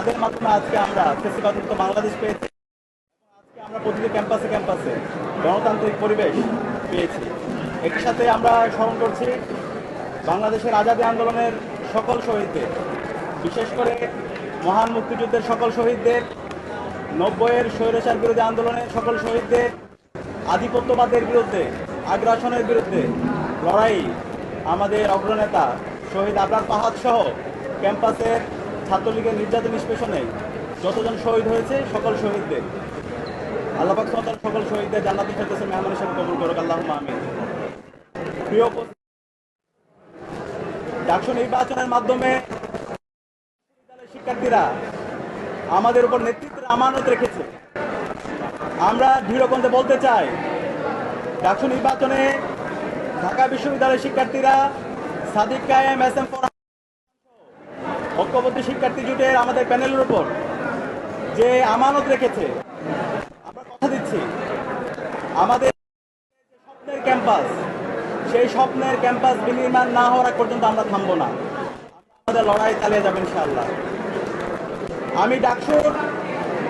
যাদের মাধ্যমে আজকে আমরা ফেসিবাদমুক্ত বাংলাদেশ পেয়েছি, আজকে আমরা প্রতিটি ক্যাম্পাসে ক্যাম্পাসে গণতান্ত্রিক পরিবেশ পেয়েছি। একই সাথে আমরা স্মরণ করছি বাংলাদেশের আজাদী আন্দোলনের সকল শহীদদের, বিশেষ করে মহান মুক্তিযুদ্ধের সকল শহীদদের, 90-এর স্বৈরাচার বিরোধী আন্দোলনের সকল শহীদদের, আধিপত্যবাদের বিরুদ্ধে, আগ্রাসনের বিরুদ্ধে লড়াই আমাদের অগ্রনেতা শহীদ আবরার ফাহাদ সহ ক্যাম্পাসের ছাত্রলীগের নির্যাতন নিষ্পেষণে যতজন শহীদ হয়েছে সকল শহীদদের আল্লাহ পাক সুবহানাহু ওয়া তাআলা সকল শহীদদের জান্নাতুল ফেরদৌসের মেহমান হিসেবে কবুল করুক, আল্লাহুম্মা আমিন। প্রিয় ডাকসু নির্বাচনের মাধ্যমে শিক্ষার্থীরা আমাদের উপর নেতৃত্বের আমানত রেখেছে। আমরা দৃঢ়কণ্ঠে বলতে চাই, ডাকসু নির্বাচনে ঢাকা বিশ্ববিদ্যালয়ের শিক্ষার্থীরা সাদিক কায়েম, এস এম ফরহাদ ঐক্যবদ্ধ শিক্ষার্থী জোটের আমাদের প্যানেলের উপর যে আমানত রেখেছে, আমরা কথা দিচ্ছি আমাদের স্বপ্নের ক্যাম্পাস, সেই স্বপ্নের ক্যাম্পাস বিনির্মাণ না হওয়ার আগ পর্যন্ত আমরা থামবো না, আমাদের লড়াই চালিয়ে যাবেন ইনশাআল্লাহ। আমি ডাকসুর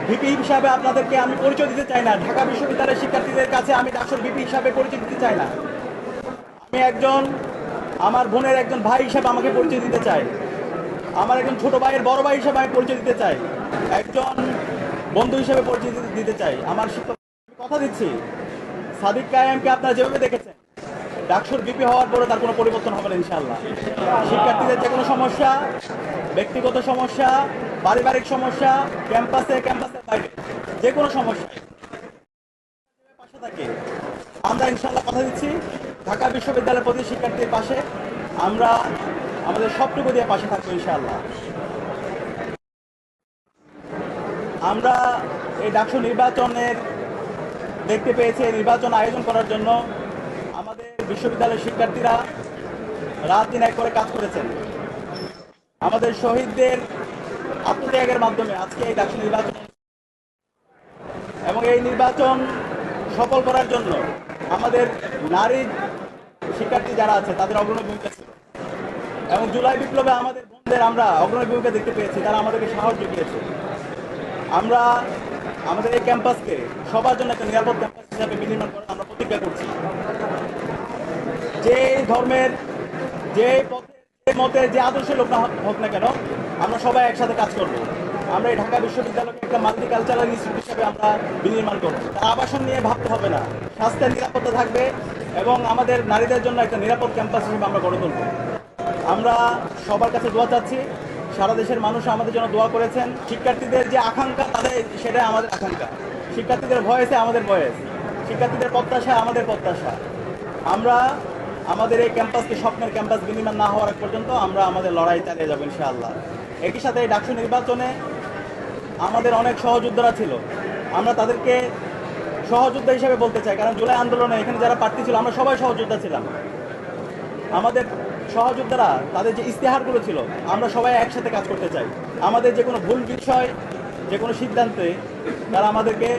ভিপি হিসাবে আপনাদেরকে আমি পরিচয় দিতে চাই না, ঢাকা বিশ্ববিদ্যালয়ের শিক্ষার্থীদের কাছে আমি ডাকসুর ভিপি হিসাবে পরিচয় দিতে চাই না। আমি একজন আমার বোনের একজন ভাই হিসাবে আমাকে পরিচয় দিতে চাই, আমার একজন ছোট ভাইয়ের বড় ভাই হিসাবে আমি পরিচয় দিতে চাই, একজন বন্ধু হিসেবে পরিচয় দিতে চাই। আমার শিক্ষক কথা দিচ্ছি, সাদিক কায়েমকে আপনারা যেভাবে দেখেছেন ডাকসুর ভিপি হওয়ার পরে তার কোনো পরিবর্তন হবে না ইনশাআল্লাহ। শিক্ষার্থীদের যে কোনো সমস্যা, ব্যক্তিগত সমস্যা, পারিবারিক সমস্যা, ক্যাম্পাসের বাইরে যে কোনো সমস্যা পাশে থাকে আমরা ইনশাআল্লাহ কথা দিচ্ছি ঢাকা বিশ্ববিদ্যালয়ের প্রতি শিক্ষার্থীর পাশে আমরা আমাদের সবটুকু দিয়ে পাশে থাকবো ইনশাআল্লাহ। আমরা এই ডাকসু নির্বাচনের দেখতে পেয়েছি, নির্বাচন আয়োজন করার জন্য আমাদের বিশ্ববিদ্যালয়ের শিক্ষার্থীরা রাত দিন এক করে কাজ করেছেন। আমাদের শহীদদের আত্মত্যাগের মাধ্যমে আজকে এই ডাকসু নির্বাচন এবং এই নির্বাচন সফল করার জন্য আমাদের নারী শিক্ষার্থী যারা আছে তাদের অগ্রণী ভূমিকা ছিল এবং জুলাই বিপ্লবে আমাদের বোনদের আমরা অগ্রণী ভূমিকা দেখতে পেয়েছি, তারা আমাদেরকে সাহস জুগিয়েছে। আমরা আমাদের এই ক্যাম্পাসকে সবার জন্য একটা নিরাপদ ক্যাম্পাস হিসাবে বিনির্মাণ করার আমরা প্রতিজ্ঞা করছি। যে ধর্মের, যে পথের, যে মতের, যে আদর্শের লোক না হোক না কেন, আমরা সবাই একসাথে কাজ করব। আমরা এই ঢাকা বিশ্ববিদ্যালয়কে একটা মাল্টি কালচারাল ইনস্টিটিউট হিসাবে আমরা বিনির্মাণ করব। তার আবাসন নিয়ে ভাবতে হবে না, স্বাস্থ্যের নিরাপত্তা থাকবে এবং আমাদের নারীদের জন্য একটা নিরাপদ ক্যাম্পাস হিসেবে আমরা গড়ে তুলব। আমরা সবার কাছে দোয়া চাচ্ছি, সারা দেশের মানুষ আমাদের জন্য দোয়া করেছেন। শিক্ষার্থীদের যে আকাঙ্ক্ষা, তাদের সেটাই আমাদের আকাঙ্ক্ষা। শিক্ষার্থীদের ভয়েসে আমাদের ভয়েস, শিক্ষার্থীদের প্রত্যাশা আমাদের প্রত্যাশা। আমরা আমাদের এই ক্যাম্পাসকে স্বপ্নের ক্যাম্পাস বিনির্মাণ না হওয়ার পর্যন্ত আমরা আমাদের লড়াই চালিয়ে যাবো ইনশাআল্লাহ। একই সাথে এই ডাকসু নির্বাচনে আমাদের অনেক সহযোদ্ধারা ছিল, আমরা তাদেরকে সহযোদ্ধা হিসেবে বলতে চাই, কারণ জুলাই আন্দোলনে এখানে যারা প্রার্থী ছিল আমরা সবাই সহযোদ্ধা ছিলাম। আমাদের সহযোদ্ধারা তাদের যে ইস্তেহারগুলো ছিল আমরা সবাই একসাথে কাজ করতে চাই। আমাদের যে কোনো ভুল বিষয়, যে কোনো সিদ্ধান্তে তারা আমাদেরকে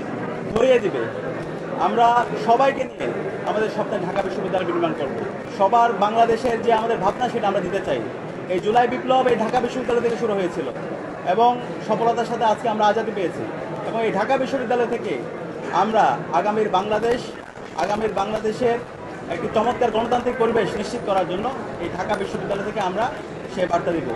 ধরিয়ে দিবে। আমরা সবাইকে নিয়ে আমাদের স্বপ্নে ঢাকা বিশ্ববিদ্যালয় নির্মাণ করব। সবার বাংলাদেশের যে আমাদের ভাবনা সেটা আমরা দিতে চাই। এই জুলাই বিপ্লব এই ঢাকা বিশ্ববিদ্যালয় থেকে শুরু হয়েছিল এবং সফলতার সাথে আজকে আমরা আজাদী পেয়েছি এবং এই ঢাকা বিশ্ববিদ্যালয় থেকে আমরা আগামীর বাংলাদেশের একটি চমৎকার গণতান্ত্রিক পরিবেশ নিশ্চিত করার জন্য এই ঢাকা বিশ্ববিদ্যালয় থেকে আমরা সে বার্তা দিব।